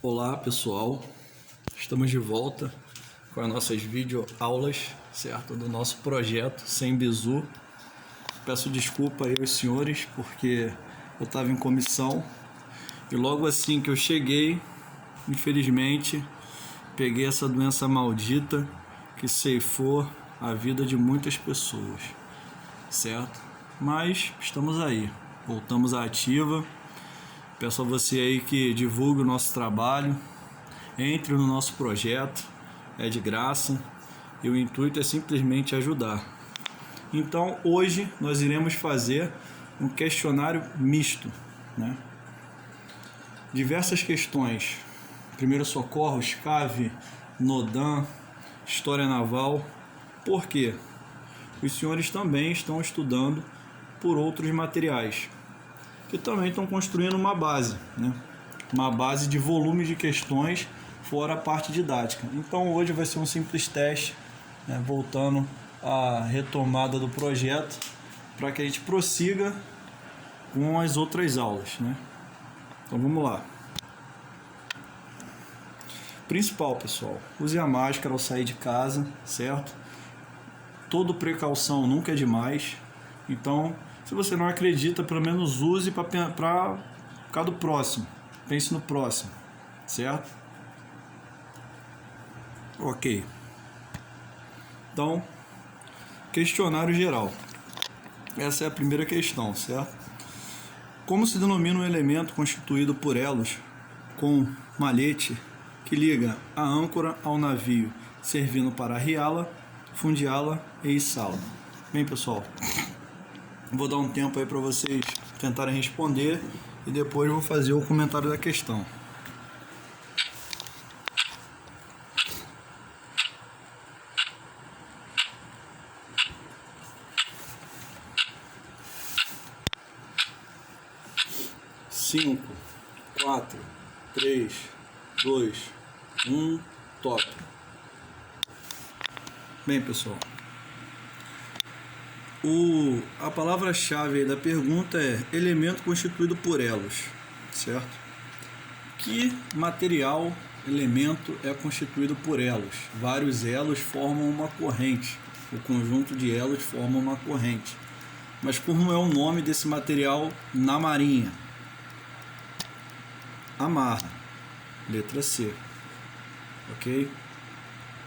Olá pessoal, estamos de volta com as nossas videoaulas, certo? Do nosso projeto Sem Bizu. Peço desculpa aí aos senhores porque eu estava em comissão e logo assim que eu cheguei, infelizmente, peguei essa doença maldita que ceifou a vida de muitas pessoas, certo? Mas estamos aí, voltamos à ativa. Peço a você aí que divulgue o nosso trabalho, entre no nosso projeto, é de graça e o intuito é simplesmente ajudar. Então hoje nós iremos fazer um questionário misto, né? Diversas questões, primeiros socorros, CAV, NODAM, História Naval. Por quê? Os senhores também estão estudando por outros materiais que também estão construindo uma base, né? Uma base de volume de questões fora a parte didática. Então hoje vai ser um simples teste, né? Voltando à retomada do projeto para que a gente prossiga com as outras aulas, né? Então vamos lá. Principal, pessoal, use a máscara ao sair de casa, certo? Toda precaução nunca é demais. Então, se você não acredita, pelo menos use para ficar do próximo. Pense no próximo, certo? Ok. Então, questionário geral. Essa é a primeira questão, certo? Como se denomina um elemento constituído por elos com malhete que liga a âncora ao navio, servindo para arriá-la, fundeá-la e içá-la? Bem, pessoal, vou dar um tempo aí para vocês tentarem responder e depois vou fazer o comentário da questão. Cinco, 4, 3, 2, 1, top. Bem, pessoal, a palavra-chave da pergunta é elemento constituído por elos, certo? Que material, elemento é constituído por elos? Vários elos formam uma corrente, o conjunto de elos forma uma corrente. Mas como é o nome desse material na marinha? Amarra, letra C, ok?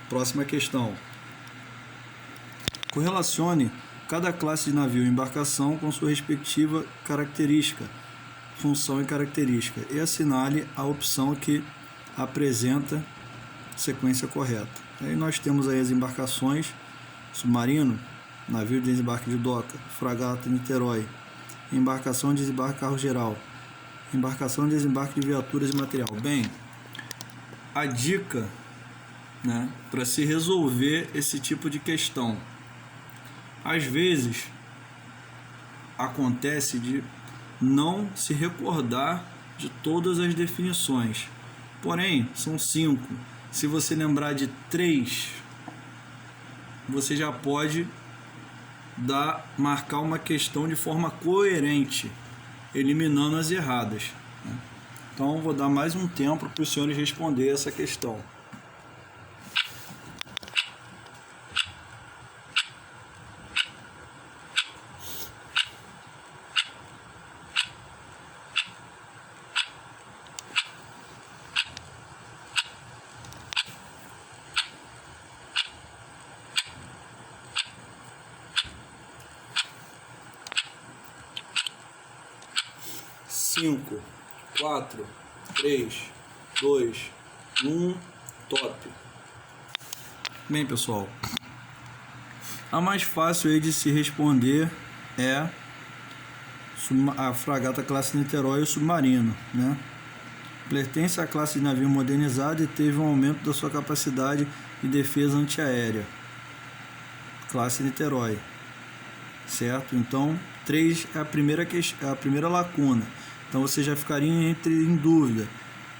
Próxima questão. Correlacione cada classe de navio e embarcação com sua respectiva característica, função e característica, e assinale a opção que apresenta sequência correta. Aí nós temos aí as embarcações: submarino, navio de desembarque de doca, fragata Niterói, embarcação de desembarque carro geral, embarcação de desembarque de viaturas e material. Bem, a dica, né, para se resolver esse tipo de questão, às vezes acontece de não se recordar de todas as definições, porém são 5. Se você lembrar de 3, você já pode marcar uma questão de forma coerente, eliminando as erradas, né? Então vou dar mais um tempo para os senhores responder essa questão. Cinco, 4, 3, 2, 1, top. Bem, pessoal, a mais fácil aí de se responder é a fragata classe Niterói e o submarino, né? Pertence à classe de navio modernizado e teve um aumento da sua capacidade de defesa antiaérea. Classe Niterói, certo? Então, 3 é a primeira lacuna. Então você já ficaria em dúvida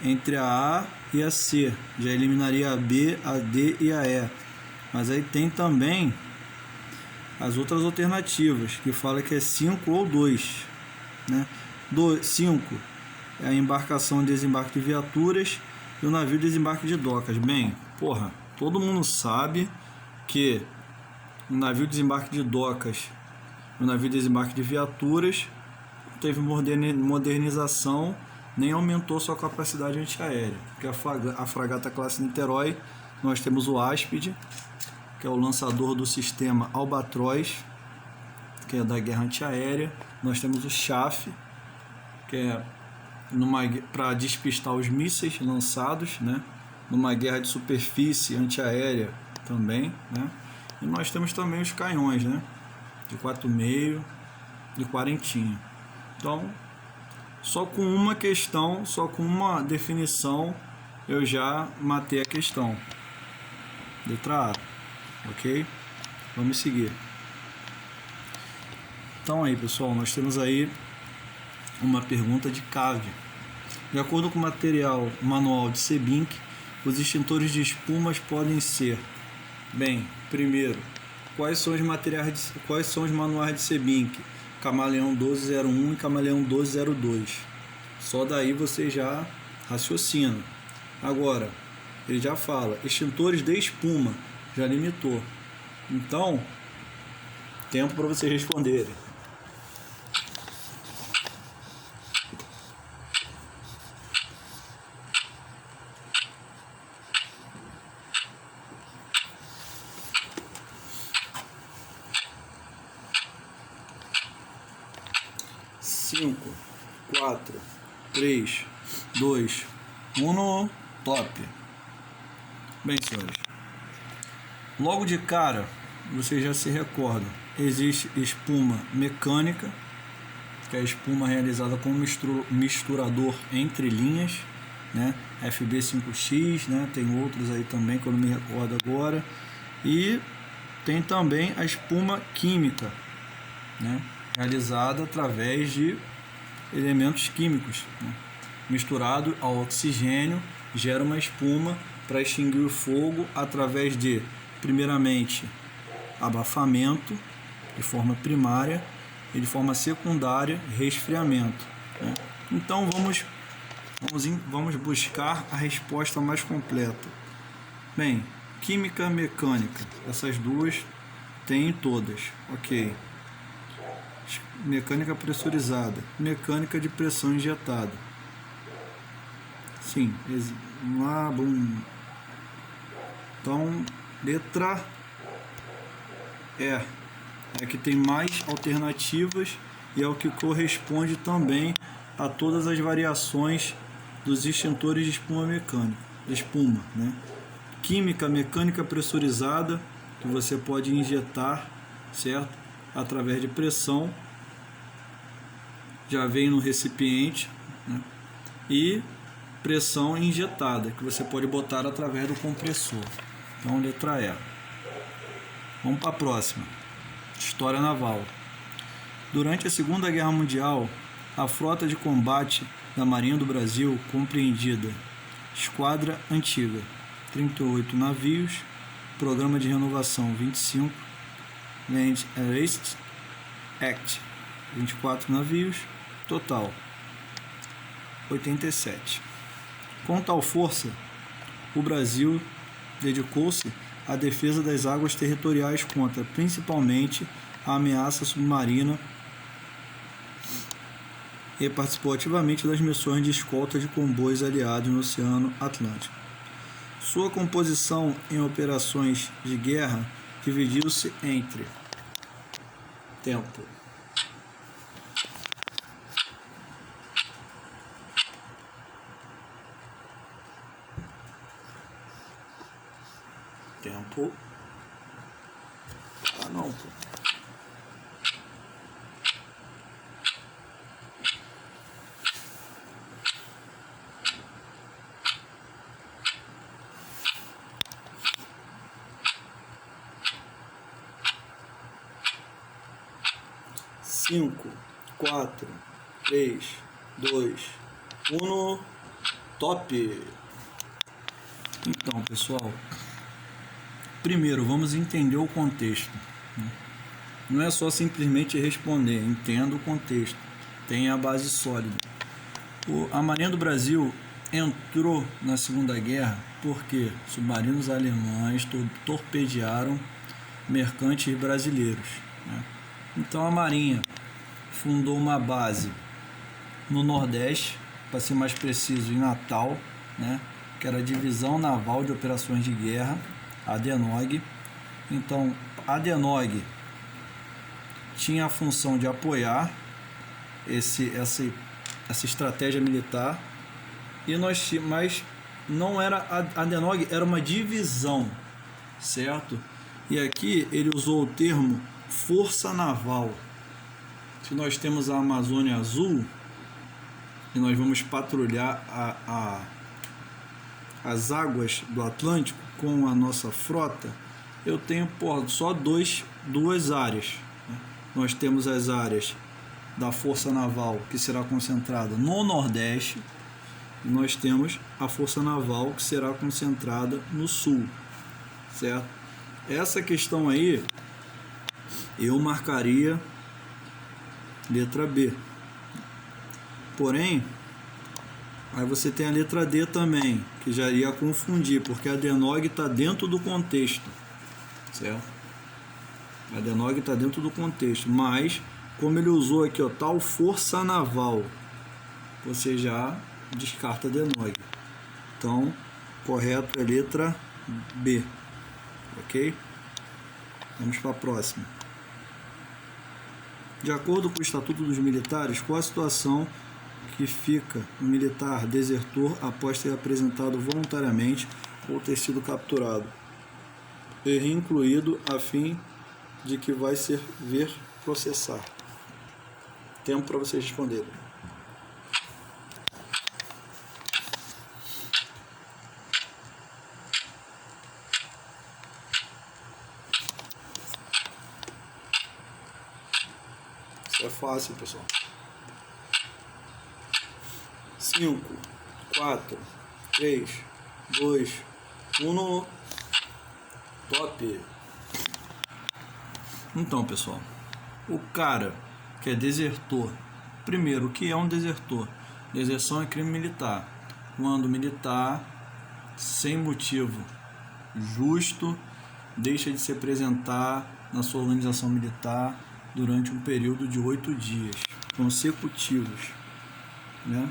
entre a A e a C, já eliminaria a B, a D e a E. Mas aí tem também as outras alternativas, que fala que é 5 ou 2, né? 5 é a embarcação de desembarque de viaturas e o navio de desembarque de docas. Bem, porra, todo mundo sabe que o navio de desembarque de docas, o navio de desembarque de viaturas, teve modernização, nem aumentou sua capacidade antiaérea. Porque a fragata classe Niterói, nós temos o Áspide, que é o lançador do sistema Albatroz, que é da guerra antiaérea. Nós temos o Chaff, que é para despistar os mísseis lançados, né? Numa guerra de superfície antiaérea também, né? E nós temos também os canhões, né? De 4,5 e quarentinha. Então, só com uma questão, só com uma definição, eu já matei a questão. Letra A, ok? Vamos seguir. Então aí, pessoal, nós temos aí uma pergunta de cave. De acordo com o manual de Sebink, os extintores de espumas podem ser, bem, primeiro, quais são os manuais de Sebink? Camaleão 1201 e Camaleão 1202. Só daí você já raciocina. Agora, ele já fala, extintores de espuma, já limitou. Então, tempo para vocês responderem. Cinco, 4, 3, 2, 1, top. Bem, senhores, logo de cara, vocês já se recordam, existe espuma mecânica, que é a espuma realizada com misturador entre linhas, né? FB5X, né? Tem outros aí também que eu não me recordo agora, e tem também a espuma química, né? Realizada através de elementos químicos, né? Misturado ao oxigênio, gera uma espuma para extinguir o fogo através de, primeiramente, abafamento de forma primária e de forma secundária, resfriamento, né? Então vamos buscar a resposta mais completa. Bem, química mecânica, essas duas tem todas, ok. Mecânica pressurizada, mecânica de pressão injetada. Sim, então, letra E é a que tem mais alternativas e é o que corresponde também a todas as variações dos extintores de espuma mecânica, né? Química mecânica pressurizada, que você pode injetar, certo? Através de pressão, já vem no recipiente, né? E pressão injetada, que você pode botar através do compressor. Então, letra E. Vamos para a próxima. História naval. Durante a Segunda Guerra Mundial, a frota de combate da Marinha do Brasil, compreendida Esquadra Antiga, 38 navios, Programa de Renovação 25, Land Arrest Act, 24 navios, total 87. Com tal força, o Brasil dedicou-se à defesa das águas territoriais contra, principalmente, a ameaça submarina e participou ativamente das missões de escolta de comboios aliados no Oceano Atlântico. Sua composição em operações de guerra dividiu-se entre tempo. Ah, não, pô. Cinco, 4, 3, 2, 1, top! Então, pessoal, primeiro vamos entender o contexto. Não é só simplesmente responder, entenda o contexto, tenha a base sólida. A Marinha do Brasil entrou na Segunda Guerra porque submarinos alemães torpedearam mercantes brasileiros, né? Então a Marinha fundou uma base no Nordeste, para ser mais preciso, em Natal, né? Que era a Divisão Naval de Operações de Guerra, a DENOG. Então a DENOG tinha a função de apoiar essa estratégia militar, mas não era a DENOG, era uma divisão, certo? E aqui ele usou o termo Força Naval. Se nós temos a Amazônia Azul e nós vamos patrulhar as águas do Atlântico com a nossa frota, eu tenho só duas áreas, né? Nós temos as áreas da Força Naval, que será concentrada no Nordeste, e nós temos a Força Naval, que será concentrada no Sul, certo? Essa questão aí eu marcaria letra B. Porém, aí você tem a letra D também, que já iria confundir, porque a DENOG está dentro do contexto, certo? A DENOG está dentro do contexto, mas como ele usou aqui, ó, tal Força Naval, você já descarta a DENOG. Então, correto é a letra B, ok? Vamos para a próxima. De acordo com o Estatuto dos Militares, qual a situação que fica um militar desertor após ter apresentado voluntariamente ou ter sido capturado e incluído a fim de que vai ver processar? Tempo para vocês responderem. Isso é fácil, pessoal. 5, 4, 3, 2, 1. Top! Então, pessoal, o cara que é desertor, primeiro, o que é um desertor? Deserção é crime militar. Quando o militar, sem motivo justo, deixa de se apresentar na sua organização militar durante um período de 8 dias consecutivos, né?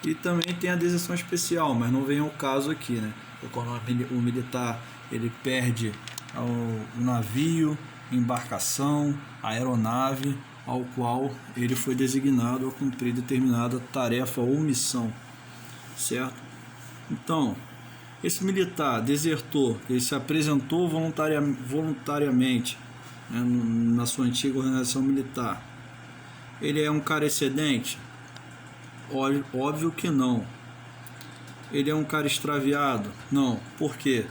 E também tem a deserção especial, mas não vem ao caso aqui, né? Quando o militar ele perde o navio, embarcação, aeronave ao qual ele foi designado a cumprir determinada tarefa ou missão, certo? Então, esse militar desertor, ele se apresentou voluntariamente, né, na sua antiga organização militar, ele é um cara excedente? Óbvio que não. Ele é um cara extraviado? Não. Por quê?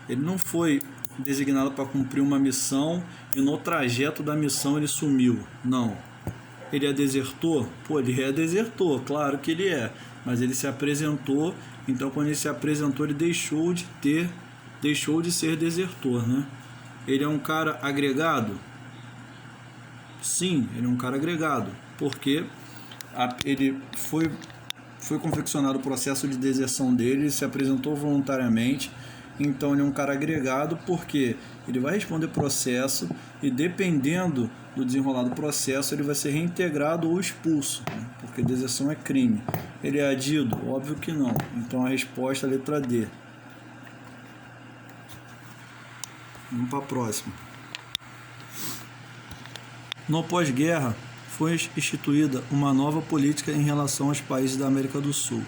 Ele não foi designado para cumprir uma missão e no trajeto da missão ele sumiu. Não. Ele é desertor? Pô, ele é desertor, claro que ele é. Mas ele se apresentou, então quando ele se apresentou ele deixou de ser desertor, né? Ele é um cara agregado? Sim, ele é um cara agregado. Porque ele foi confeccionado o processo de deserção dele, ele se apresentou voluntariamente, então ele é um cara agregado porque ele vai responder processo e dependendo do desenrolar do processo ele vai ser reintegrado ou expulso, né? Porque deserção é crime. Ele é adido? Óbvio que não. Então a resposta é a letra D. Vamos para a próxima. No pós-guerra foi instituída uma nova política em relação aos países da América do Sul,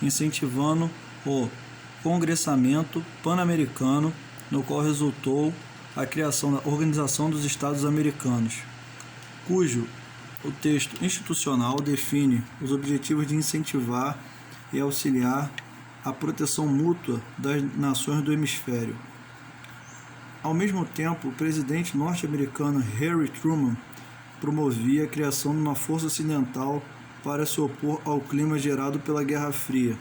incentivando o congressamento pan-americano, no qual resultou a criação da Organização dos Estados Americanos, cujo o texto institucional define os objetivos de incentivar e auxiliar a proteção mútua das nações do hemisfério. Ao mesmo tempo, o presidente norte-americano Harry Truman promovia a criação de uma força ocidental para se opor ao clima gerado pela Guerra Fria.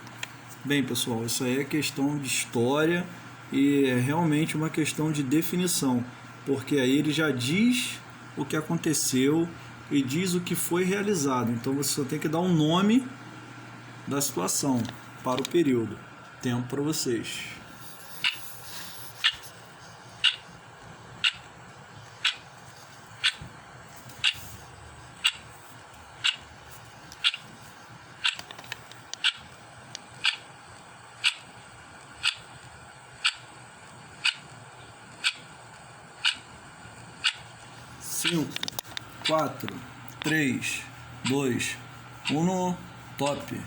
Bem, pessoal, isso aí é questão de história e é realmente uma questão de definição, porque aí ele já diz o que aconteceu e diz o que foi realizado. Então você só tem que dar um nome da situação. para o período. Tempo para vocês. Cinco, 4, 3, 2, 1, top.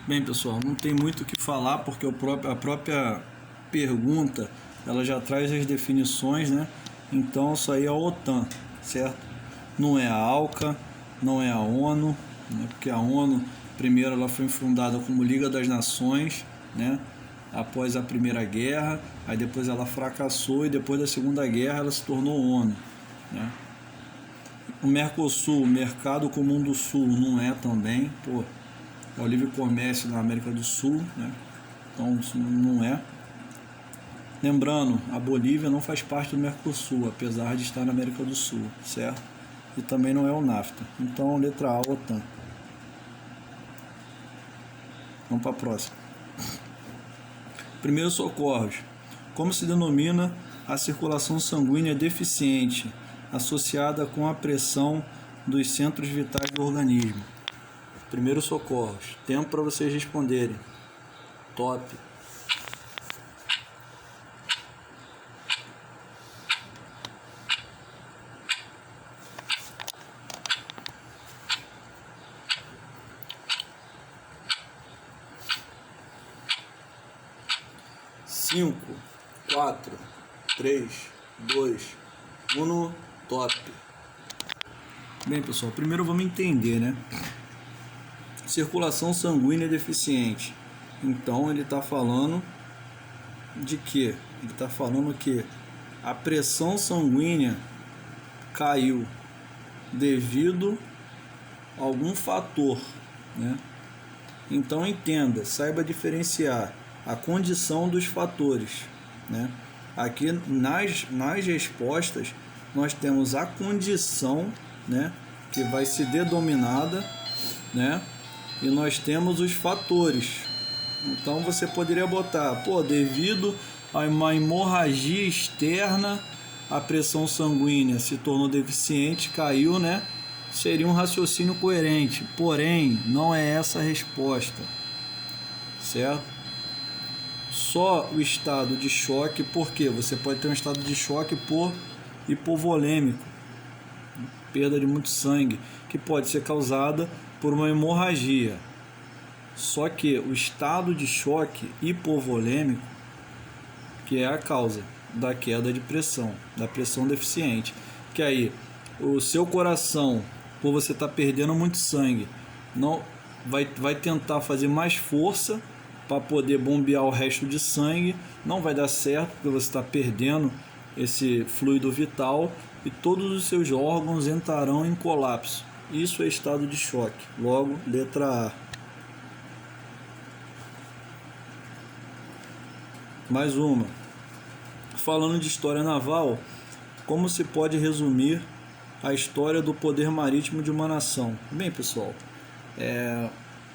Bem, pessoal, não tem muito o que falar porque a própria pergunta ela já traz as definições, né? Então isso aí é a OTAN, certo? Não é a ALCA, não é a ONU, né? Porque a ONU primeiro ela foi fundada como Liga das Nações, né? Após a Primeira Guerra, aí depois ela fracassou e depois da Segunda Guerra ela se tornou ONU, né? O Mercosul, Mercado Comum do Sul, não é também, pô, é o livre comércio na América do Sul, né? Então isso não é. Lembrando, a Bolívia não faz parte do Mercosul, apesar de estar na América do Sul, certo? E também não é o NAFTA. Então, letra A, OTAN. Vamos para a próxima. Primeiros socorros. Como se denomina a circulação sanguínea deficiente, associada com a pressão dos centros vitais do organismo? Primeiros socorros. Tempo para vocês responderem. Top. Cinco, 4, 3, 2, 1, top. Bem, pessoal, primeiro vamos entender, né? Circulação sanguínea deficiente. Então ele está falando de quê? Ele está falando que a pressão sanguínea caiu devido a algum fator, né? Então entenda, saiba diferenciar a condição dos fatores, né? Aqui nas respostas nós temos a condição, né, que vai ser dedominada, né? E nós temos os fatores. Então você poderia botar, pô, devido a uma hemorragia externa, a pressão sanguínea se tornou deficiente, caiu, né? Seria um raciocínio coerente. Porém, não é essa a resposta, certo? Só o estado de choque, porque você pode ter um estado de choque por hipovolêmico, perda de muito sangue, que pode ser causada por uma hemorragia. Só que o estado de choque hipovolêmico, que é a causa da queda de pressão, da pressão deficiente, que aí o seu coração, por você estar perdendo muito sangue, não vai tentar fazer mais força para poder bombear o resto de sangue, não vai dar certo porque você está perdendo esse fluido vital e todos os seus órgãos entrarão em colapso. Isso é estado de choque. Logo, letra A. Mais uma. Falando de história naval, como se pode resumir a história do poder marítimo de uma nação? Bem, pessoal,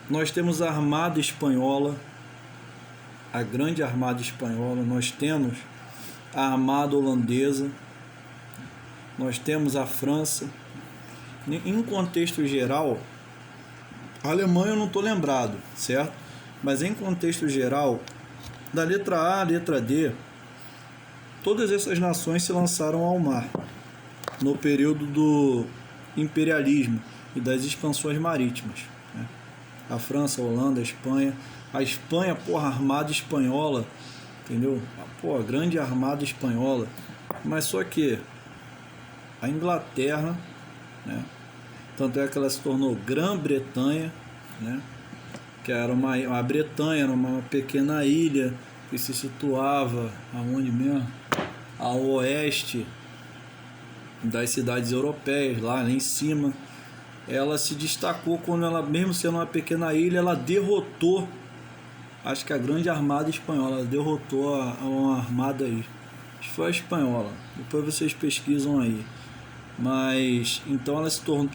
nós temos a Armada Espanhola, a grande Armada Espanhola, nós temos a Armada Holandesa, nós temos a França. Em contexto geral, a Alemanha eu não estou lembrado, certo? Mas em contexto geral, da letra A à letra D, todas essas nações se lançaram ao mar no período do imperialismo e das expansões marítimas, né? A França, a Holanda, a Espanha. A Espanha, porra, a Armada Espanhola, entendeu? Pô, a grande Armada Espanhola. Mas só que a Inglaterra, né? Tanto é que ela se tornou Grã-Bretanha, né? Que era a Bretanha era uma pequena ilha que se situava aonde mesmo? Ao oeste das cidades europeias, lá em cima. Ela se destacou quando ela, mesmo sendo uma pequena ilha, ela derrotou, acho que a grande Armada Espanhola, ela derrotou uma armada aí. Acho que foi a espanhola. Depois vocês pesquisam aí. Mas então ela se tornou,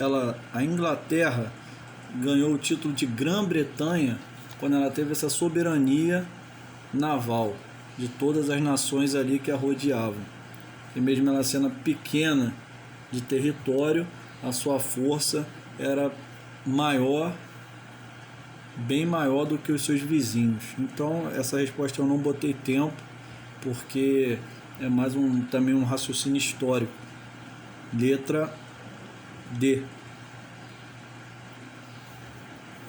a Inglaterra ganhou o título de Grã-Bretanha quando ela teve essa soberania naval de todas as nações ali que a rodeavam. E mesmo ela sendo pequena de território, a sua força era maior, bem maior do que os seus vizinhos. Então essa resposta eu não botei tempo, porque é mais também um raciocínio histórico. Letra D.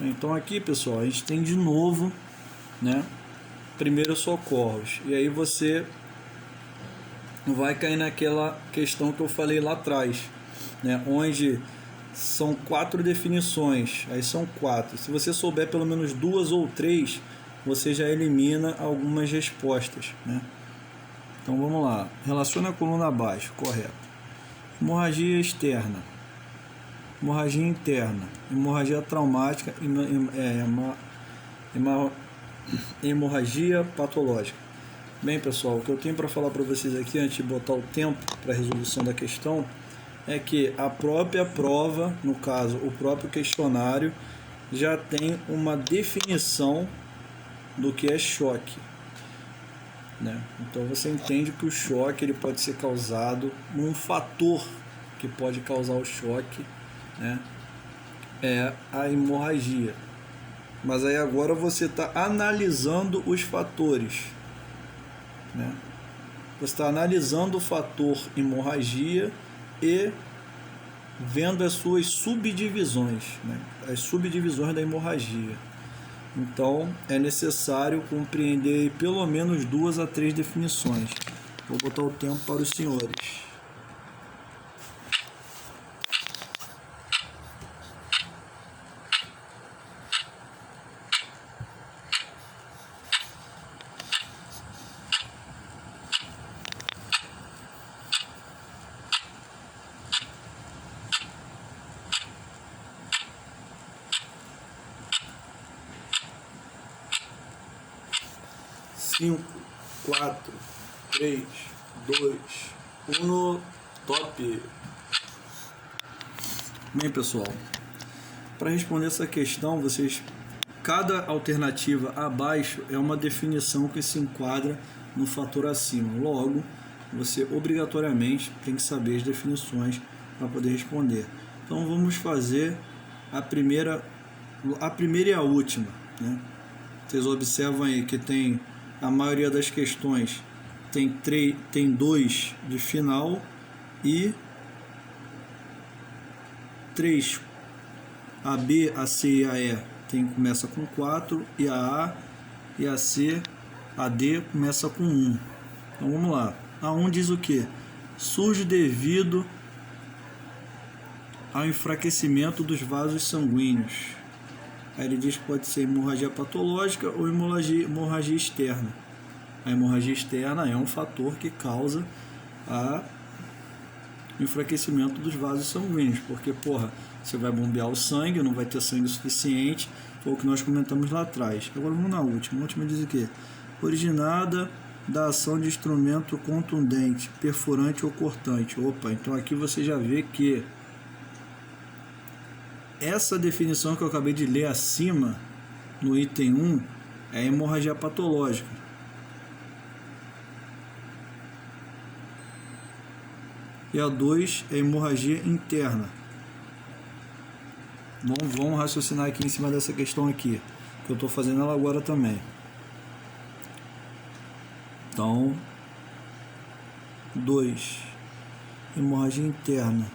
Então aqui, pessoal, a gente tem de novo, né, primeiros socorros. E aí você vai cair naquela questão que eu falei lá atrás, né, onde são 4 definições. Aí são 4. Se você souber pelo menos 2 ou 3, você já elimina algumas respostas, né? Então vamos lá. Relaciona a coluna abaixo, correto. Hemorragia externa, hemorragia interna, hemorragia traumática, hemorragia patológica. Bem, pessoal, o que eu tenho para falar para vocês aqui, antes de botar o tempo para a resolução da questão, é que a própria prova, no caso, o próprio questionário, já tem uma definição do que é choque, né? Então você entende que o choque ele pode ser causado, um fator que pode causar o choque, né, é a hemorragia. Mas aí agora você está analisando os fatores, né? Você está analisando o fator hemorragia e vendo as suas subdivisões, né? As subdivisões da hemorragia. Então é necessário compreender pelo menos 2 a 3 definições. Vou botar o tempo para os senhores. Cinco, 4, 3, 2, 1, top. Bem, pessoal, para responder essa questão, cada alternativa abaixo é uma definição que se enquadra no fator acima. Logo, você obrigatoriamente tem que saber as definições para poder responder. Então vamos fazer a primeira e a última, né? Vocês observam aí que tem a maioria das questões tem 2 de final e 3. A B, a C e a E começa com 4, e a e a C, a D começa com 1. Então vamos lá. A 1 diz o que? Surge devido ao enfraquecimento dos vasos sanguíneos. Aí ele diz que pode ser hemorragia patológica ou hemorragia externa. A hemorragia externa é um fator que causa o enfraquecimento dos vasos sanguíneos, porque, você vai bombear o sangue, não vai ter sangue suficiente, foi o que nós comentamos lá atrás. Agora vamos na última. A última diz o quê? Originada da ação de instrumento contundente, perfurante ou cortante. Opa, então aqui você já vê que essa definição que eu acabei de ler acima, no item 1, é hemorragia patológica. E a 2 é hemorragia interna. Vamos raciocinar aqui em cima dessa questão aqui, que eu estou fazendo ela agora também. Então, 2, hemorragia interna.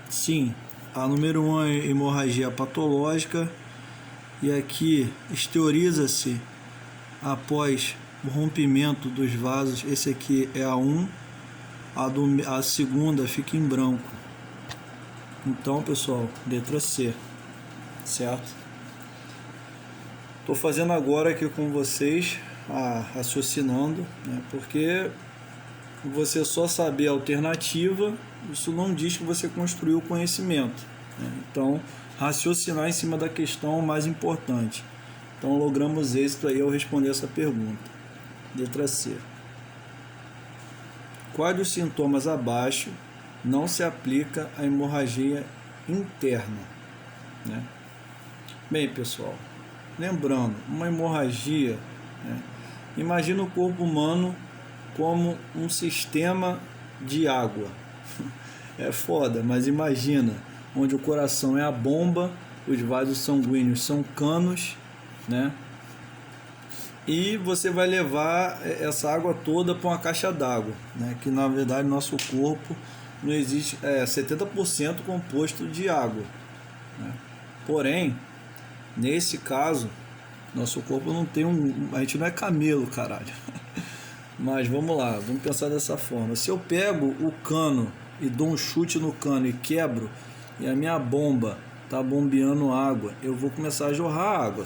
Sim, a número 1 é hemorragia patológica, e aqui esteoriza-se após o rompimento dos vasos. Esse aqui é a 1, a segunda fica em branco. Então, pessoal, letra C, certo? Estou fazendo agora aqui com vocês, raciocinando, né? Porque você só saber a alternativa, isso não diz que você construiu o conhecimento, né? Então, raciocinar em cima da questão é o mais importante. Então, logramos êxito aí ao responder essa pergunta. Letra C. Quais dos sintomas abaixo não se aplica à hemorragia interna, né? Bem, pessoal, lembrando, uma hemorragia, né? Imagina o corpo humano como um sistema de água. É foda, mas imagina, onde o coração é a bomba, os vasos sanguíneos são canos, né? E você vai levar essa água toda para uma caixa d'água, né? Que na verdade nosso corpo não existe, 70% composto de água, né? Porém, nesse caso, nosso corpo não tem a gente não é camelo, caralho. Mas vamos lá, vamos pensar dessa forma. Se eu pego o cano e dou um chute no cano e quebro, e a minha bomba tá bombeando água, eu vou começar a jorrar água,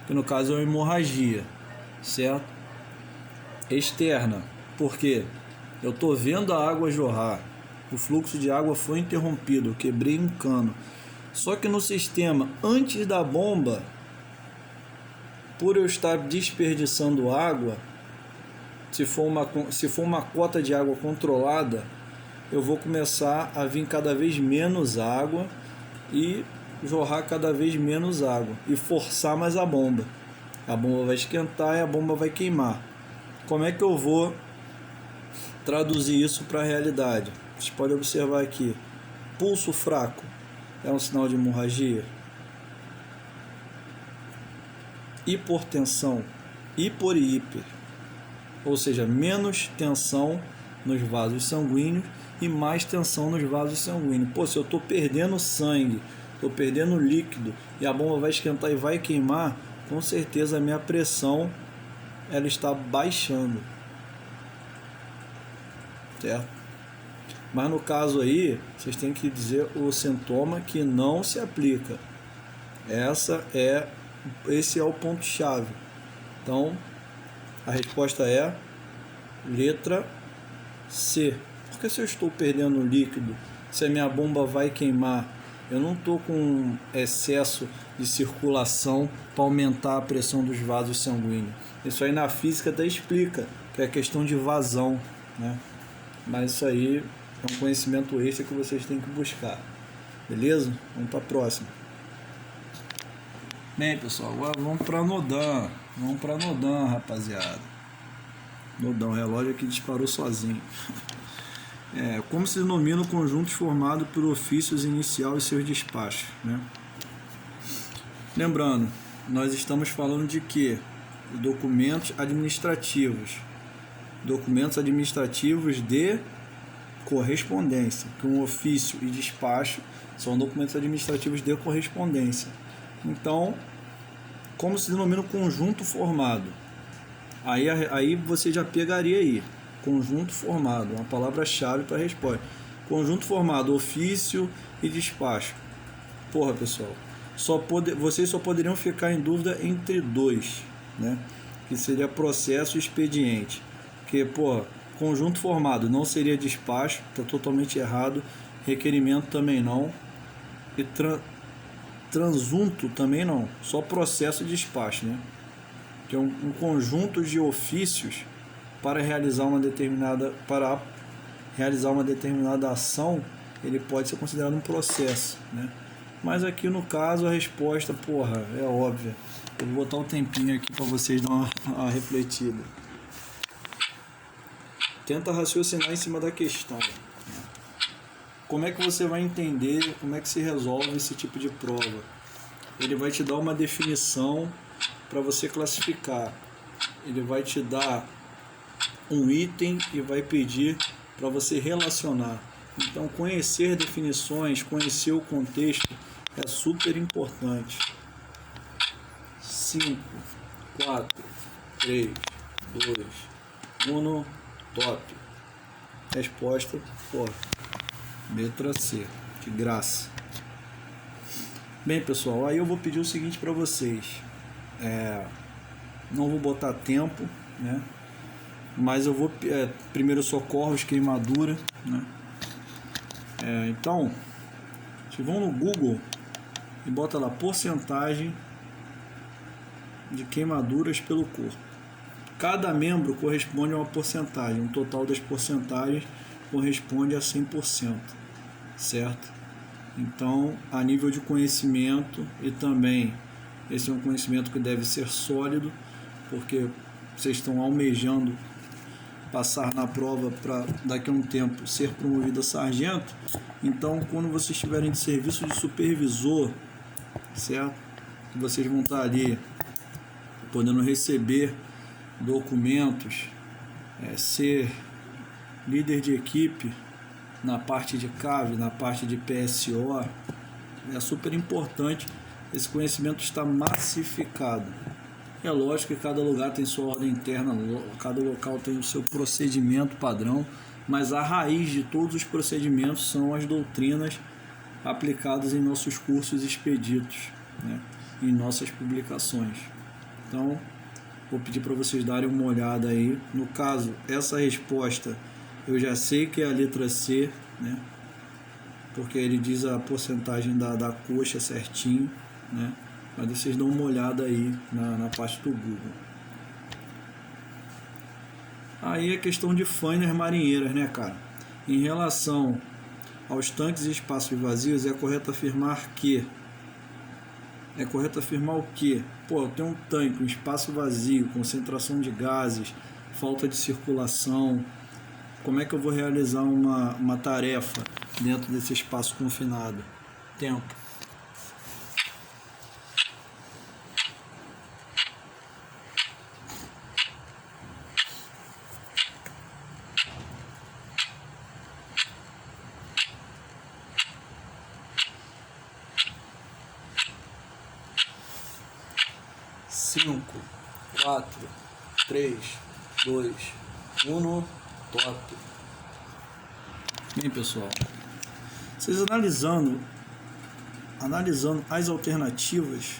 que no caso é uma hemorragia, certo? Externa, porque eu tô vendo a água jorrar, o fluxo de água foi interrompido, eu quebrei um cano. Só que no sistema, antes da bomba, por eu estar desperdiçando água, se for uma cota de água controlada, eu vou começar a vir cada vez menos água e jorrar cada vez menos água e forçar mais a bomba. A bomba vai esquentar e a bomba vai queimar. Como é que eu vou traduzir isso para a realidade? Vocês podem observar aqui. Pulso fraco é um sinal de hemorragia. Hipertensão, hiper e hiper, ou seja, menos tensão nos vasos sanguíneos e mais tensão nos vasos sanguíneos. Pô, se eu estou perdendo sangue, estou perdendo líquido e a bomba vai esquentar e vai queimar, com certeza a minha pressão ela está baixando, certo? Mas no caso aí, vocês têm que dizer o sintoma que não se aplica. Esse é o ponto-chave. Então, a resposta é letra C. Porque se eu estou perdendo líquido, se a minha bomba vai queimar, eu não estou com excesso de circulação para aumentar a pressão dos vasos sanguíneos. Isso aí na física até explica, que é questão de vazão, né? Mas isso aí é um conhecimento extra que vocês têm que buscar. Beleza? Vamos para a próxima. Bem, pessoal, agora vamos para Nodan. Vamos para Nodan, rapaziada. Nodan, o relógio aqui disparou sozinho. Como se denomina o conjunto formado por ofícios inicial e seus despachos, né? Lembrando, nós estamos falando de quê? Documentos administrativos. Documentos administrativos de correspondência, que um ofício e despacho são documentos administrativos de correspondência. Então, como se denomina o conjunto formado? Aí você já pegaria aí. Conjunto formado, uma palavra-chave para a resposta. Conjunto formado, ofício e despacho. Porra, pessoal, vocês só poderiam ficar em dúvida entre dois, né? Que seria processo e expediente. Porque, porra, conjunto formado não seria despacho, está totalmente errado. Requerimento também não. E transunto também não. Só processo e despacho, né? Que é um conjunto de ofícios para realizar uma determinada ação, ele pode ser considerado um processo, né? Mas aqui no caso a resposta, porra, é óbvia. Eu vou botar um tempinho aqui para vocês dar uma refletida. Tenta raciocinar em cima da questão. Como é que você vai entender, como é que se resolve esse tipo de prova? Ele vai te dar uma definição para você classificar. Ele vai te dar um item e vai pedir para você relacionar. Então, conhecer definições, conhecer o contexto é super importante. 5, 4, 3, 2, 1, top. Resposta, pô, letra C, de graça. Bem, pessoal, aí eu vou pedir o seguinte para vocês. Não vou botar tempo, né? Mas eu vou primeiro socorros, queimadura, né? Então, vocês vão no Google e bota lá porcentagem de queimaduras pelo corpo. Cada membro corresponde a uma porcentagem, um total das porcentagens corresponde a 100%, certo? Então, a nível de conhecimento, e também esse é um conhecimento que deve ser sólido, porque vocês estão almejando passar na prova para daqui a um tempo ser promovido a sargento. Então, quando vocês estiverem de serviço de supervisor, certo? Vocês vão estar ali podendo receber documentos, ser líder de equipe na parte de CAV, na parte de PSO, é super importante. Esse conhecimento está massificado. É lógico que cada lugar tem sua ordem interna, cada local tem o seu procedimento padrão, mas a raiz de todos os procedimentos são as doutrinas aplicadas em nossos cursos expeditos, né, em nossas publicações. Então, vou pedir para vocês darem uma olhada aí. No caso, essa resposta eu já sei que é a letra C, né, porque ele diz a porcentagem da coxa certinho, né, mas vocês dão uma olhada aí na parte do Google. Aí é questão de fainas marinheiras, né, cara? Em relação aos tanques e espaços vazios, é correto afirmar que... É correto afirmar o quê? Pô, eu tenho um tanque, um espaço vazio, concentração de gases, falta de circulação. Como é que eu vou realizar uma tarefa dentro desse espaço confinado? Tempo. Cinco, 4, 3, 2, 1, top. Bem, pessoal, vocês analisando as alternativas,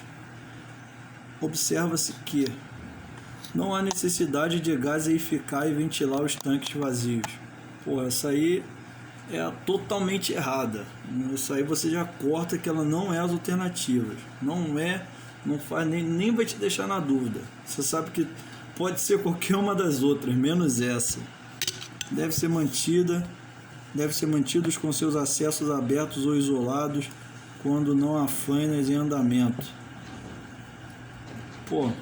observa-se que não há necessidade de gaseificar e ventilar os tanques vazios. Pô, essa aí é totalmente errada. Isso aí você já corta que ela não é as alternativas. Não faz, nem vai te deixar na dúvida. Você sabe que pode ser qualquer uma das outras, menos essa. Deve ser mantidos com seus acessos abertos ou isolados quando não há fainas em andamento. Pô,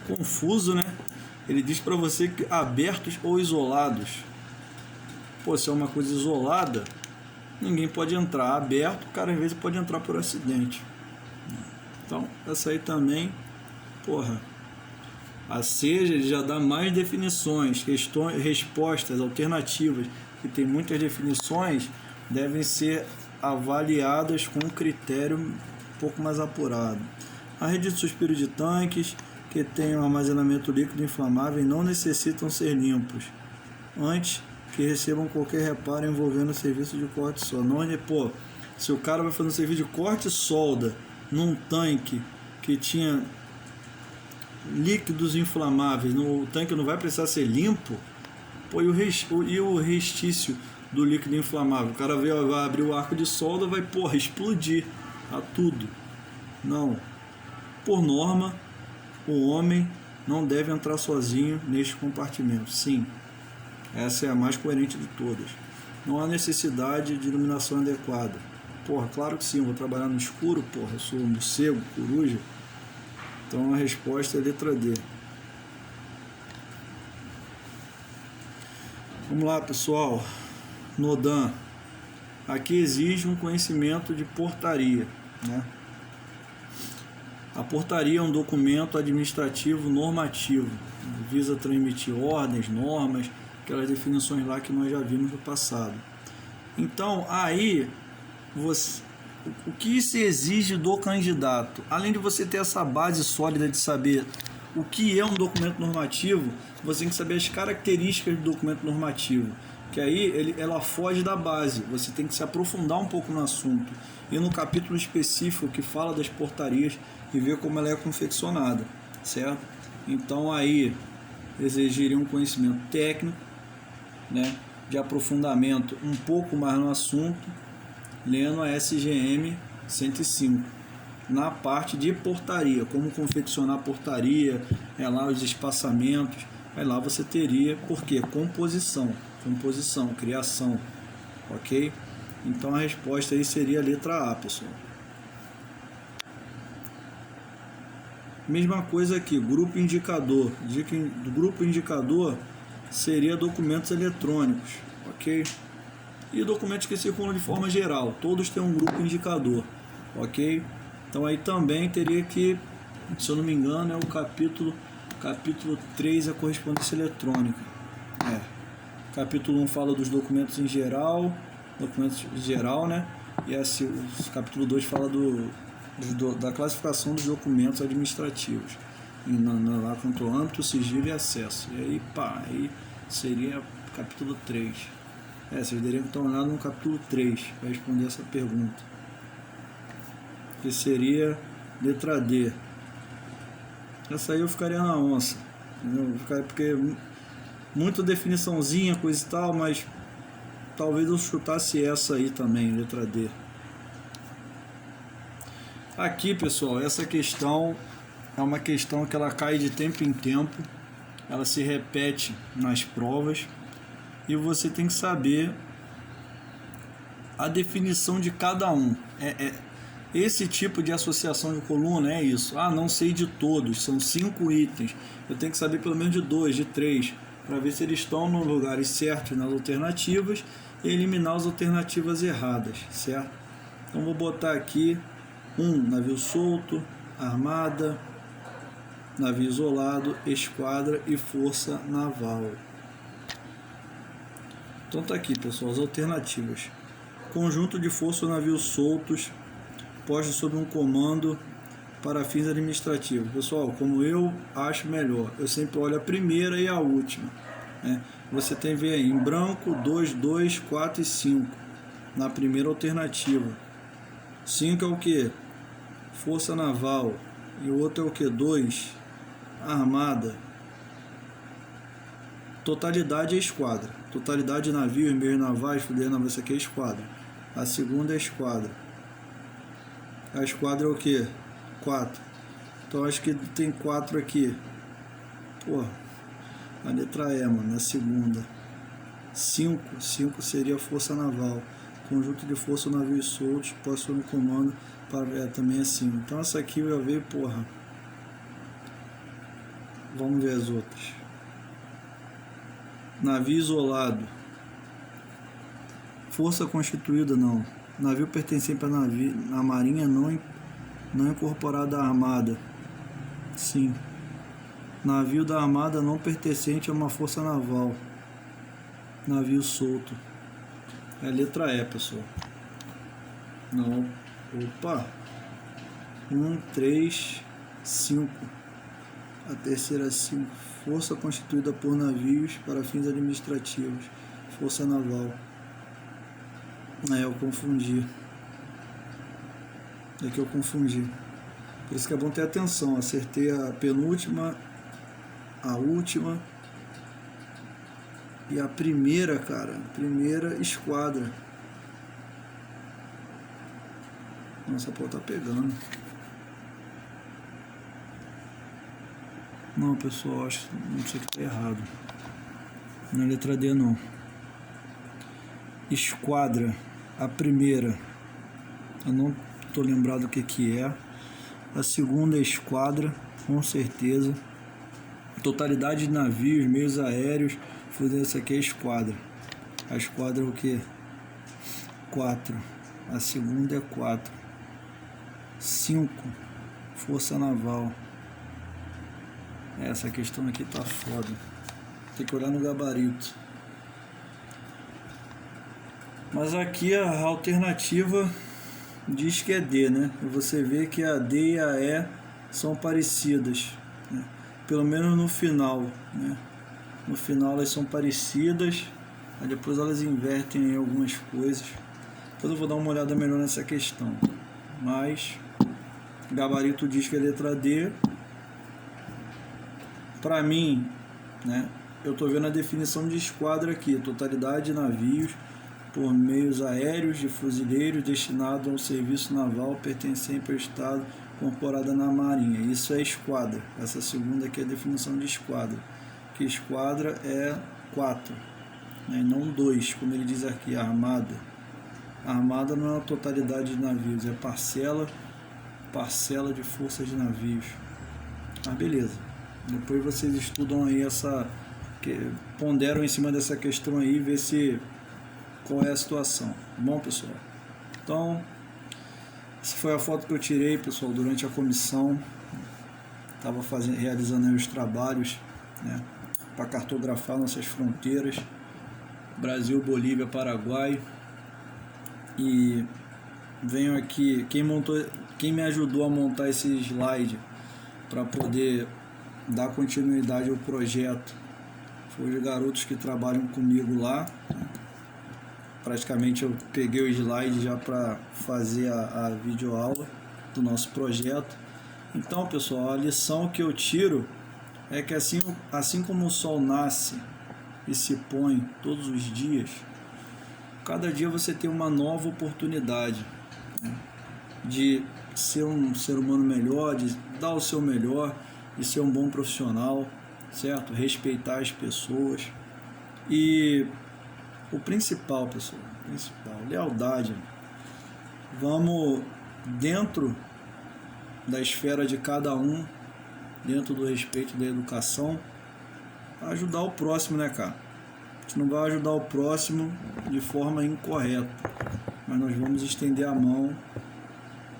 confuso, né? Ele diz para você que abertos ou isolados. Pô, se é uma coisa isolada, ninguém pode entrar. Aberto, o cara às vezes pode entrar por acidente. Então, essa aí também, porra, a SEJA já dá mais definições, respostas alternativas, que tem muitas definições, devem ser avaliadas com um critério um pouco mais apurado. A rede de suspiro de tanques que tem um armazenamento líquido inflamável não necessitam ser limpos antes que recebam qualquer reparo envolvendo o serviço de corte e solda. Não, pô, se o cara vai fazer um serviço de corte e solda num tanque que tinha líquidos inflamáveis, o tanque não vai precisar ser limpo, pô, e o restício do líquido inflamável? O cara vai abrir o arco de solda, vai, porra, explodir a tudo. Não. Por norma, o homem não deve entrar sozinho neste compartimento. Sim, essa é a mais coerente de todas. Não há necessidade de iluminação adequada. Porra, claro que sim, eu vou trabalhar no escuro, porra, eu sou morcego, coruja. Então a resposta é a letra D. Vamos lá, pessoal. NODAM. Aqui exige um conhecimento de portaria, né? A portaria é um documento administrativo normativo, visa transmitir ordens, normas, aquelas definições lá que nós já vimos no passado. Então, aí, o que se exige do candidato? Além de você ter essa base sólida de saber o que é um documento normativo, você tem que saber as características do documento normativo, que aí ela foge da base, você tem que se aprofundar um pouco no assunto, e no capítulo específico que fala das portarias e ver como ela é confeccionada, certo? Então aí exigiria um conhecimento técnico, né, de aprofundamento um pouco mais no assunto, lendo a SGM 105, na parte de portaria, como confeccionar portaria, lá os espaçamentos, Aí lá você teria, por quê? Composição, criação, ok? Então a resposta aí seria a letra A, pessoal. Mesma coisa aqui, grupo indicador. Do grupo indicador seria documentos eletrônicos, ok? E documentos que circulam de forma geral, todos têm um grupo indicador, ok? Então aí também teria que, se eu não me engano, é o capítulo 3, a correspondência eletrônica. Capítulo 1 fala dos documentos em geral, né? E o capítulo 2 fala da classificação dos documentos administrativos, lá quanto ao âmbito, sigilo e acesso. E aí, aí seria capítulo 3. Vocês deveriam estar olhando no capítulo 3 para responder essa pergunta, que seria letra D. Essa aí eu ficaria na onça, entendeu? Porque muito definiçãozinha, coisa e tal, mas talvez eu chutasse essa aí também, letra D. Aqui, pessoal, essa questão é uma questão que ela cai de tempo em tempo, ela se repete nas provas e você tem que saber a definição de cada um. Esse tipo de associação de coluna é isso. Não sei de todos, são 5 itens. Eu tenho que saber pelo menos de 2, de 3, para ver se eles estão nos lugares certos nas alternativas e eliminar as alternativas erradas, certo? Então vou botar aqui navio solto, armada, navio isolado, esquadra e força naval. Então tá aqui, pessoal, as alternativas. Conjunto de força ou navios soltos postos sob um comando para fins administrativos. Pessoal, como eu acho melhor, eu sempre olho a primeira e a última, né? Você tem ver aí em branco 2, 2, 4 e 5 na primeira alternativa. 5 é o que? Força naval. E o outro é o que? 2, armada. Totalidade é esquadra. Totalidade de navio e meios navais, isso aqui é esquadra. A segunda é esquadra. A esquadra é o que? 4. Então acho que tem 4 aqui. A letra E, mano, na segunda. 5 seria a força naval. Conjunto de força ou navios soltos, posto no comando para também é 5. Então essa aqui já veio, Vamos ver as outras. Navio isolado. Força constituída, não. Navio pertencente à marinha não incorporado à armada. Sim. Navio da armada não pertencente a uma força naval. Navio solto. É a letra E, pessoal. Não. 1, 3, 5. A terceira 5. Força constituída por navios para fins administrativos. Força naval. Eu confundi. É que eu confundi. Por isso que é bom ter atenção. Acertei a penúltima, a última e a primeira, cara. Primeira esquadra. Nossa, pô, tá pegando. Não, pessoal, acho não sei que tá errado. Na letra D, não. Esquadra. A primeira, eu não estou lembrado o que é. A segunda é esquadra, com certeza. Totalidade de navios, meios aéreos. Essa aqui é esquadra. A esquadra é o que? 4. A segunda é 4. 5. Força naval. Essa questão aqui tá foda. Tem que olhar no gabarito. Mas aqui a alternativa diz que é D, né? E você vê que a D e a E são parecidas, né? Pelo menos no final, né? No final elas são parecidas, aí depois elas invertem em algumas coisas. Então eu vou dar uma olhada melhor nessa questão. Mas o gabarito diz que é letra D. Para mim, né? Eu estou vendo a definição de esquadra aqui: totalidade de navios por meios aéreos de fuzileiros destinados ao serviço naval pertencente ao Estado incorporada na Marinha. Isso é esquadra. Essa segunda aqui é a definição de esquadra, porque esquadra é 4, né, e não 2, como ele diz aqui, armada. Armada não é a totalidade de navios, é parcela de forças de navios. Mas beleza, depois vocês estudam aí ponderam em cima dessa questão aí, ver qual é a situação, tá bom, pessoal? Então, essa foi a foto que eu tirei, pessoal, durante a comissão. Estava realizando aí os trabalhos, né, para cartografar nossas fronteiras, Brasil, Bolívia, Paraguai. E venho aqui, quem me ajudou a montar esse slide para poder dar continuidade ao projeto foi os garotos que trabalham comigo lá. Praticamente eu peguei o slide já para fazer a videoaula do nosso projeto. Então, pessoal, a lição que eu tiro é que assim como o sol nasce e se põe todos os dias, cada dia você tem uma nova oportunidade, né, de ser um ser humano melhor, de dar o seu melhor, de ser um bom profissional, certo? Respeitar as pessoas. E o principal, pessoal, lealdade. Vamos, dentro da esfera de cada um, dentro do respeito da educação, ajudar o próximo, né, cara? A gente não vai ajudar o próximo de forma incorreta, mas nós vamos estender a mão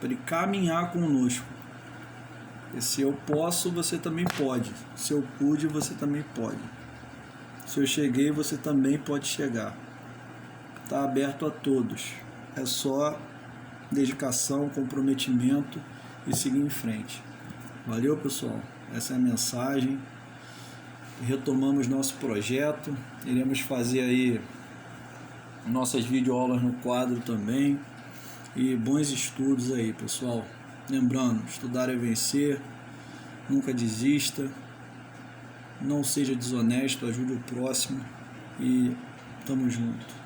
para ele caminhar conosco. E se eu posso, você também pode. Se eu pude, você também pode. Se eu cheguei, você também pode chegar. Está aberto a todos. É só dedicação, comprometimento e seguir em frente. Valeu, pessoal. Essa é a mensagem. Retomamos nosso projeto. Iremos fazer aí nossas videoaulas no quadro também. E bons estudos aí, pessoal. Lembrando, estudar é vencer. Nunca desista. Não seja desonesto, ajude o próximo. E tamo junto.